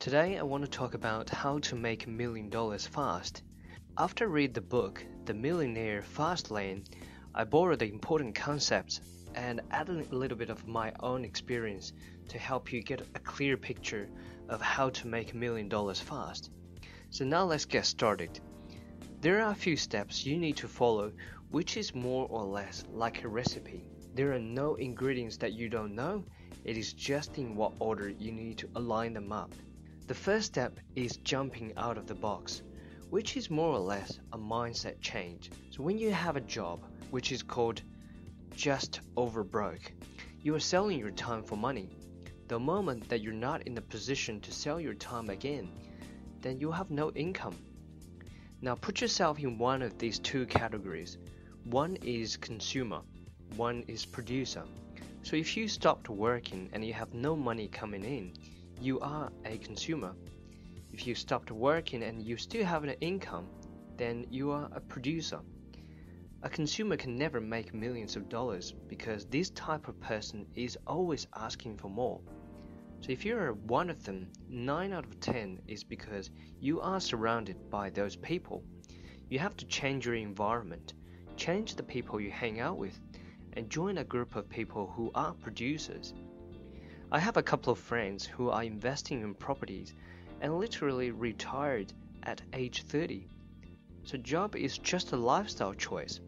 Today I want to talk about how to make $1,000,000 fast. After read the book, The Millionaire Fastlane, I borrowed the important concepts and added a little bit of my own experience to help you get a clear picture of how to make $1,000,000 fast. So now let's get started. There are a few steps you need to follow, which is more or less like a recipe. There are no ingredients that you don't know, it is just in what order you need to align them up. The first step is jumping out of the box, which is more or less a mindset change. So when you have a job, which is called just over broke, you are selling your time for money. The moment that you're not in the position to sell your time again, then you have no income. Now put yourself in one of these two categories. One is consumer, one is producer. So if you stopped working and you have no money coming in, you are a consumer. If you stopped working and you still have an income, then you are a producer. A consumer can never make millions of dollars because this type of person is always asking for more. So if you're one of them, 9 out of 10 is because you are surrounded by those people. You have to change your environment, change the people you hang out with, and join a group of people who are producers. I have a couple of friends who are investing in properties and literally retired at age 30. So job is just a lifestyle choice.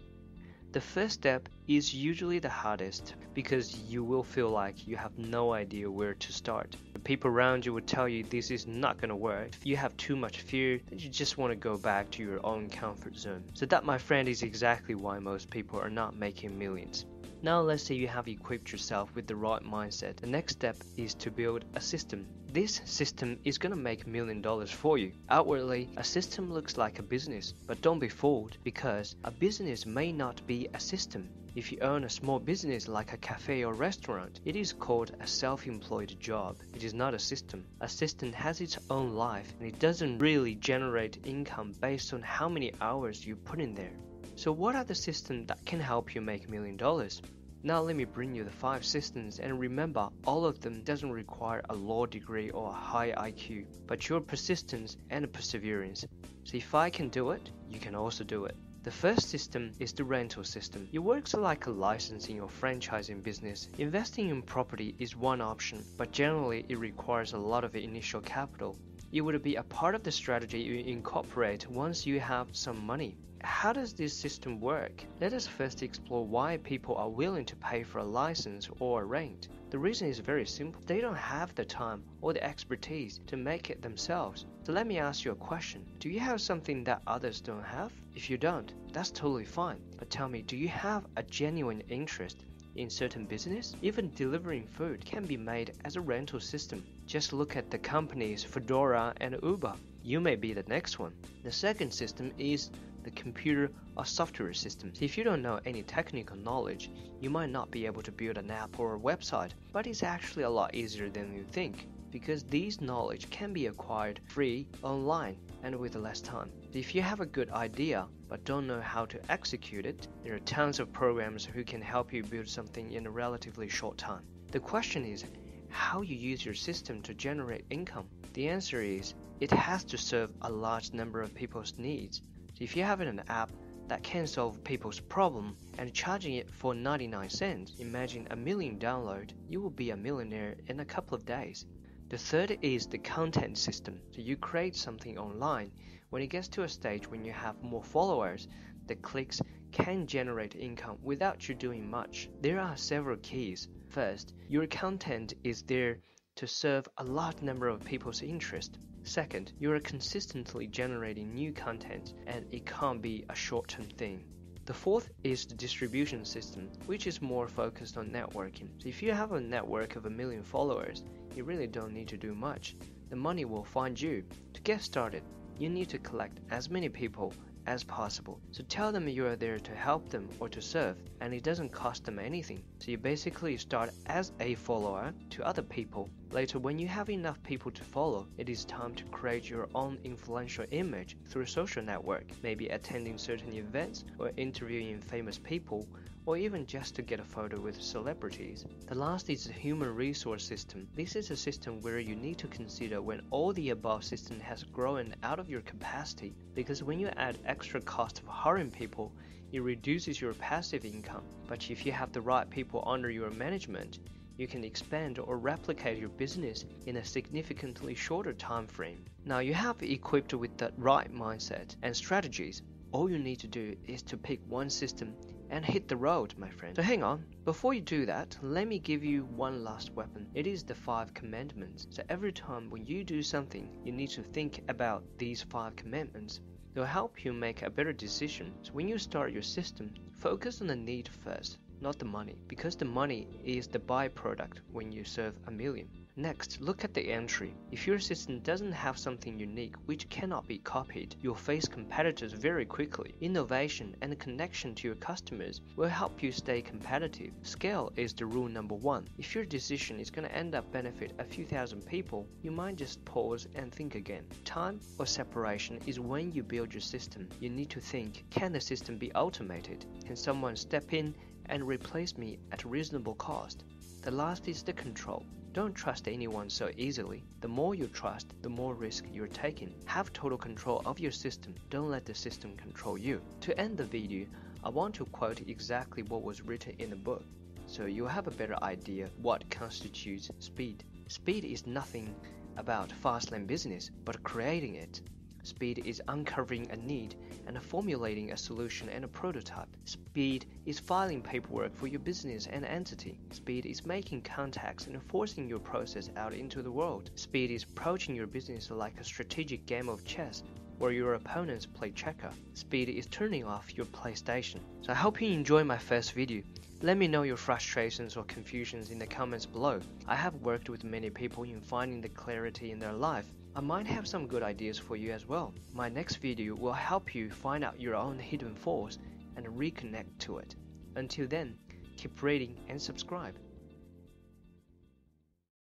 The first step is usually the hardest because you will feel like you have no idea where to start. The people around you will tell you this is not going to work. If you have too much fear, then you just want to go back to your own comfort zone. So that, my friend, is exactly why most people are not making millions. Now let's say you have equipped yourself with the right mindset. The next step is to build a system. This system is going to make $1,000,000 for you. Outwardly, a system looks like a business, but don't be fooled because a business may not be a system. If you own a small business like a cafe or restaurant, it is called a self-employed job. It is not a system. A system has its own life and it doesn't really generate income based on how many hours you put in there. So what are the systems that can help you make $1,000,000? Now let me bring you the 5 systems, and remember, all of them doesn't require a law degree or a high IQ, but your persistence and perseverance. So if I can do it, you can also do it. The first system is the rental system. It works like a licensing or franchising business. Investing in property is one option, but generally it requires a lot of initial capital. It would be a part of the strategy you incorporate once you have some money. How does this system work? Let us first explore why people are willing to pay for a license or a rent. The reason is very simple. They don't have the time or the expertise to make it themselves. So let me ask you a question. Do you have something that others don't have? If you don't, that's totally fine. But tell me, do you have a genuine interest in certain business? Even delivering food can be made as a rental system. Just look at the companies Fedora and Uber. You may be the next one. The second system is the computer or software system. So if you don't know any technical knowledge, you might not be able to build an app or a website, but it's actually a lot easier than you think because these knowledge can be acquired free online and with less time. So if you have a good idea but don't know how to execute it, there are tons of programs who can help you build something in a relatively short time. The question is how you use your system to generate income. The answer is it has to serve a large number of people's needs. So if you have an app that can solve people's problem and charging it for 99 cents, imagine 1,000,000 downloads, you will be a millionaire in a couple of days. The third is the content system. So you create something online. When it gets to a stage when you have more followers, the clicks can generate income without you doing much. There are several keys. First, your content is there to serve a large number of people's interest. Second, you are consistently generating new content and it can't be a short-term thing. The fourth is the distribution system, which is more focused on networking. So if you have a network of 1,000,000 followers, you really don't need to do much. The money will find you. To get started, you need to collect as many people as possible. So tell them you are there to help them or to serve, and it doesn't cost them anything. So you basically start as a follower to other people. Later, when you have enough people to follow, it is time to create your own influential image through a social network, maybe attending certain events or interviewing famous people or even just to get a photo with celebrities. The last is the human resource system. This is a system where you need to consider when all the above system has grown out of your capacity, because when you add extra cost of hiring people, it reduces your passive income. But if you have the right people under your management, you can expand or replicate your business in a significantly shorter time frame. Now you have equipped with the right mindset and strategies. All you need to do is to pick one system and hit the road, my friend. So hang on, before you do that, let me give you one last weapon. It is the 5 commandments. So every time when you do something, you need to think about these 5 commandments. They'll help you make a better decision. So when you start your system, focus on the need first, not the money, because the money is the byproduct when you serve a million. Next, look at the entry. If your system doesn't have something unique which cannot be copied, you'll face competitors very quickly. Innovation and connection to your customers will help you stay competitive. Scale is the rule number 1. If your decision is going to end up benefit a few thousand people, you might just pause and think again. Time or separation is when you build your system. You need to think, can the system be automated? Can someone step in and replace me at a reasonable cost? The last is the control. Don't trust anyone so easily. The more you trust, the more risk you're taking. Have total control of your system. Don't let the system control you. To end the video, I want to quote exactly what was written in the book, so you'll have a better idea what constitutes speed. Speed is nothing about fast-lane business, but creating it. Speed is uncovering a need and formulating a solution and a prototype. Speed is filing paperwork for your business and entity. Speed is making contacts and forcing your process out into the world. Speed is approaching your business like a strategic game of chess where your opponents play checker. Speed is turning off your PlayStation. So I hope you enjoy my first video. Let me know your frustrations or confusions in the comments below. I have worked with many people in finding the clarity in their life. I might have some good ideas for you as well. My next video will help you find out your own hidden force and reconnect to it. Until then, keep reading and subscribe.